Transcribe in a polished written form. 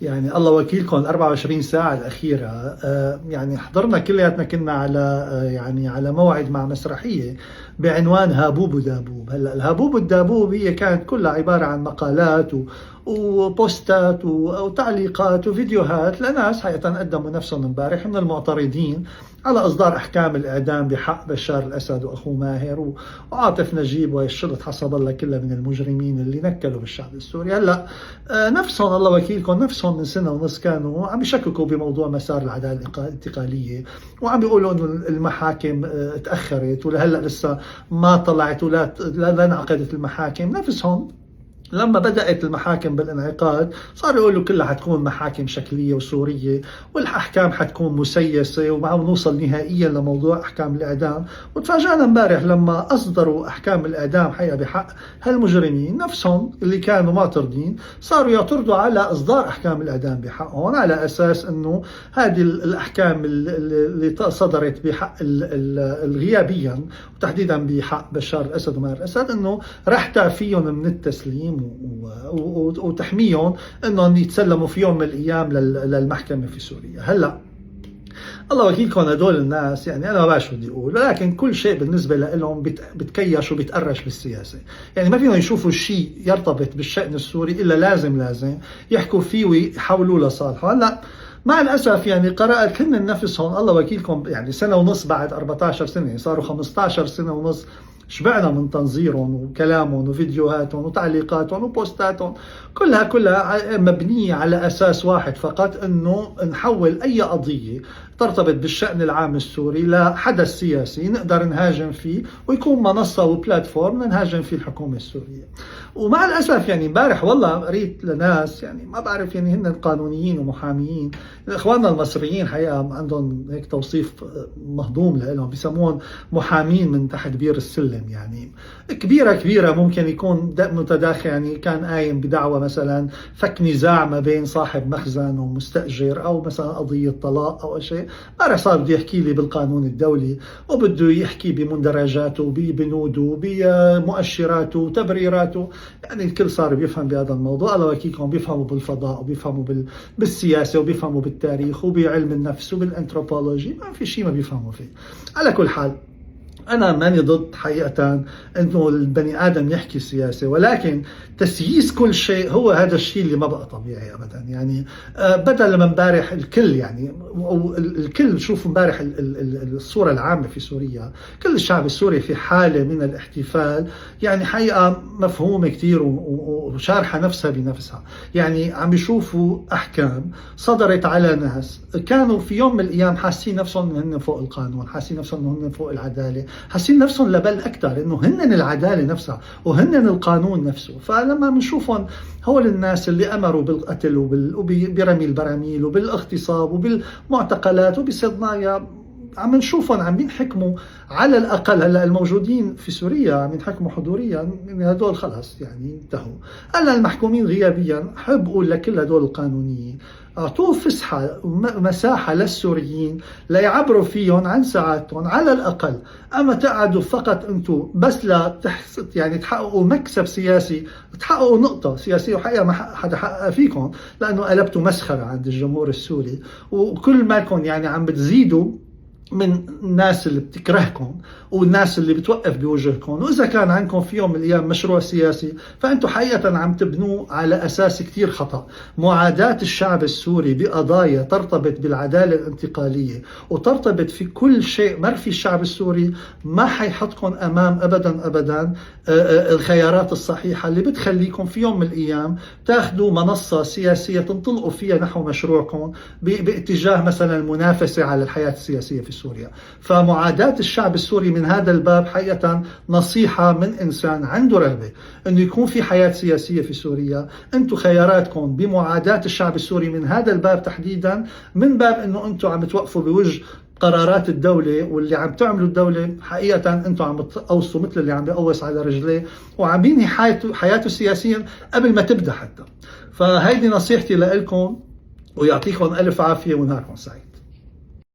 يعني الله وكيلكم 24 ساعة الأخيرة يعني حضرنا كلياتنا كنا على يعني على موعد مع مسرحية بعنوان هابوب ودابوب. هلا الهابوب والدابوب هي كانت كلها عبارة عن مقالات وبوستات وتعليقات وفيديوهات لناس حقيقة قدموا نفسهم امبارح من المعترضين على إصدار أحكام الإعدام بحق بشار الأسد وأخوه ماهر وعاطف نجيب والشرط حسب الله كلها من المجرمين اللي نكلوا بالشعب السوري. هلا نفسهم الله وكيلكم نفسهم من سنة ونص كانوا عم يشككوا بموضوع مسار العدالة الانتقالية وعم بيقولوا إنه المحاكم تأخرت ولهلا لسه ما طلعت ولا انعقدت المحاكم. نفسهم لما بدأت المحاكم بالانعقاد صاروا يقولوا كلها حتكون محاكم شكلية وسورية والأحكام حتكون مسيسة وما نوصل نهائيا لموضوع أحكام الإعدام. وتفاجأنا امبارح لما أصدروا أحكام الإعدام حقيقة بحق هالمجرمين نفسهم اللي كانوا معترضين صاروا يعترضوا على إصدار أحكام الإعدام بحقهم على أساس أنه هذه الأحكام اللي صدرت بحق الغيابيا وتحديدا بحق بشار الأسد وماهر الأسد أنه رح تعفيهم من التسليم وتحميهم انهم يتسلموا في يوم من الايام للمحكمه في سوريا. هلا الله وكيلكم هدول الناس يعني انا ما بعرف شو بدي اقول، ولكن كل شيء بالنسبه لهم بتكيش وبتقرش بالسياسه، يعني ما فيهم يشوفوا شيء يرتبط بالشأن السوري الا لازم يحكوا فيه ويحولوه لصالحه. هلا مع الاسف يعني قرأت هن نفسهم الله وكيلكم يعني سنه ونص بعد 14 سنه يعني صاروا 15 سنه ونص شبعنا من تنظيرهم وكلامهم وفيديوهاتهم وتعليقاتهم وبوستاتهم كلها مبنية على أساس واحد فقط، أنه نحول أي قضية ترتبط بالشأن العام السوري لحدث سياسي نقدر نهاجم فيه ويكون منصة وبلاتفورم نهاجم فيه الحكومة السورية. ومع الأسف يعني امبارح والله قريت لناس يعني ما بعرف يعني هن قانونيين ومحاميين، إخواننا المصريين حقيقة عندهم هيك توصيف مهضوم لهم بيسموهم محامين من تحت بير السلم، يعني كبيرة ممكن يكون متداخل يعني كان قايم بدعوة مثلا فك نزاع ما بين صاحب مخزن ومستأجر أو مثلا قضية طلاق أو شيء، امبارح صار بده يحكي لي بالقانون الدولي وبده يحكي بمندرجاته ببنوده بمؤشراته وتبريراته، يعني الكل صار بيفهم بهذا الموضوع. الله وكيلكم بيفهموا بالفضاء وبيفهموا بالسياسة وبيفهموا بالتاريخ وبعلم النفس وبالانثروبولوجي، ما في شيء ما بيفهموا فيه. على كل حال أنا ماني ضد حقيقة أنه البني آدم يحكي سياسة، ولكن تسييس كل شيء هو هذا الشيء اللي ما بقى طبيعي أبدا. يعني بدل ما امبارح الكل يعني الكل شوف امبارح الصورة العامة في سوريا، كل الشعب السوري في حالة من الاحتفال يعني حقيقة مفهومة كتير وشارحة نفسها بنفسها. يعني عم بيشوفوا أحكام صدرت على ناس كانوا في يوم من الأيام حاسين نفسهم أنهم فوق القانون، حاسين نفسهم أنهم فوق العدالة، حاسين نفسهم لبل أكثر إنه هن العدالة نفسها وهن القانون نفسه. فلما بنشوفهم هول الناس اللي أمروا بالقتل وبرمي البراميل وبالاغتصاب وبالمعتقلات وبصدنايا عم نشوفهم عم ينحكموا على الأقل. هلا الموجودين في سوريا عم ينحكموا حضوريا، هدول خلاص يعني انتهوا. هلا المحكومين غيابيا حب أقول لكل هدول القانونيين أعطوه فسحة ومساحة للسوريين ليعبروا فيهم عن ساعاتهم على الأقل. أما تقعدوا فقط أنتم بس يعني تحققوا مكسب سياسي، تحققوا نقطة سياسية وحقيقة ما حدا حقق فيكم لأنه قلبتوا مسخرة عند الجمهور السوري، وكل مالكم يعني عم بتزيدوا من الناس اللي بتكرهكم والناس اللي بتوقف بوجهكم. وإذا كان عندكم في يوم من الأيام مشروع سياسي فأنتم حقيقة عم تبنوه على أساس كتير خطأ. معاداة الشعب السوري بقضايا ترتبط بالعدالة الانتقالية وترتبط في كل شيء مرفي الشعب السوري ما حيحطكم أمام أبدا الخيارات الصحيحة اللي بتخليكم في يوم من الأيام تاخذوا منصة سياسية تنطلقوا فيها نحو مشروعكم باتجاه مثلا المنافسة على الحياة السياسية في سوريا. فمعاداة الشعب السوري من هذا الباب حقيقة نصيحة من إنسان عنده رغبة أنه يكون في حياة سياسية في سوريا. أنتم خياراتكم بمعاداة الشعب السوري من هذا الباب تحديدا، من باب أنه أنتم عم توقفوا بوجه قرارات الدولة واللي عم تعملوا الدولة حقيقة أنتم عم بتقوصوا مثل اللي عم بيقوص على رجليه وعم ينهي حياته سياسيا قبل ما تبدأ حتى. فهيدي نصيحتي لكم ويعطيكم ألف عافية ونهاركم سعيد.